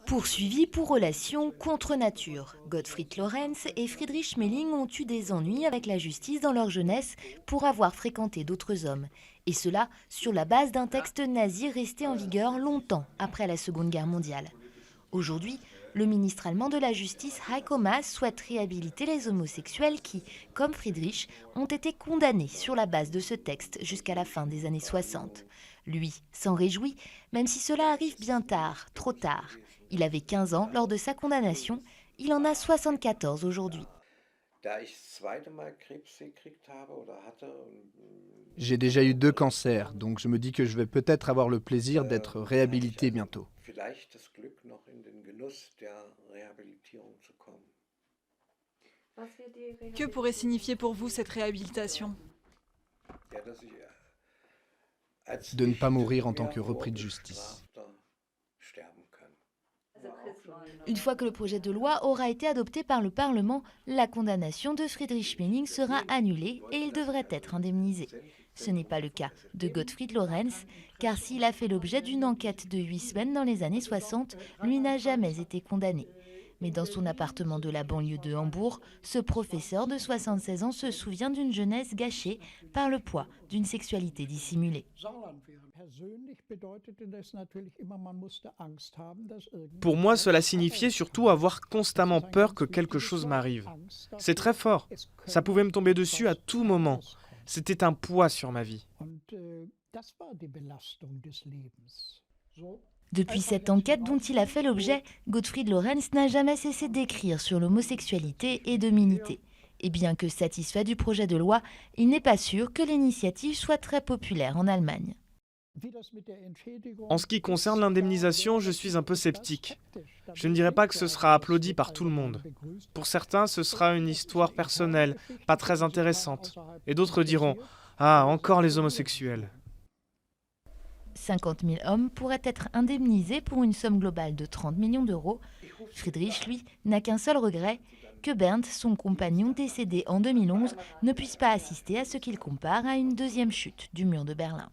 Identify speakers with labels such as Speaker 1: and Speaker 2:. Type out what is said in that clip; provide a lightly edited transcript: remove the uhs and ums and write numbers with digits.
Speaker 1: Poursuivis pour relation contre nature, Gottfried Lorenz et Friedrich Schmeling ont eu des ennuis avec la justice dans leur jeunesse pour avoir fréquenté d'autres hommes. Et cela sur la base d'un texte nazi resté en vigueur longtemps après la Seconde Guerre mondiale. Aujourd'hui, le ministre allemand de la Justice Heiko Maas souhaite réhabiliter les homosexuels qui, comme Friedrich, ont été condamnés sur la base de ce texte jusqu'à la fin des années 60. Lui s'en réjouit, même si cela arrive bien tard, trop tard. Il avait 15 ans lors de sa condamnation, il en a 74 aujourd'hui.
Speaker 2: J'ai déjà eu 2 cancers, donc je me dis que je vais peut-être avoir le plaisir d'être réhabilité bientôt.
Speaker 3: Que pourrait signifier pour vous cette réhabilitation?
Speaker 2: De ne pas mourir en tant que repris de justice.
Speaker 1: Une fois que le projet de loi aura été adopté par le Parlement, la condamnation de Friedrich Schmeling sera annulée et il devrait être indemnisé. Ce n'est pas le cas de Gottfried Lorenz, car s'il a fait l'objet d'une enquête de 8 semaines dans les années 60, lui n'a jamais été condamné. Mais dans son appartement de la banlieue de Hambourg, ce professeur de 76 ans se souvient d'une jeunesse gâchée par le poids d'une sexualité dissimulée.
Speaker 4: Pour moi, cela signifiait surtout avoir constamment peur que quelque chose m'arrive. C'est très fort. Ça pouvait me tomber dessus à tout moment. C'était un poids sur ma vie.
Speaker 1: Depuis cette enquête dont il a fait l'objet, Gottfried Lorenz n'a jamais cessé d'écrire sur l'homosexualité et de militer. Et bien que satisfait du projet de loi, il n'est pas sûr que l'initiative soit très populaire en Allemagne.
Speaker 4: En ce qui concerne l'indemnisation, je suis un peu sceptique. Je ne dirais pas que ce sera applaudi par tout le monde. Pour certains, ce sera une histoire personnelle, pas très intéressante. Et d'autres diront « Ah, encore les homosexuels ».
Speaker 1: 50 000 hommes pourraient être indemnisés pour une somme globale de 30 millions d'euros. Friedrich, lui, n'a qu'un seul regret, que Bernd, son compagnon décédé en 2011, ne puisse pas assister à ce qu'il compare à une deuxième chute du mur de Berlin.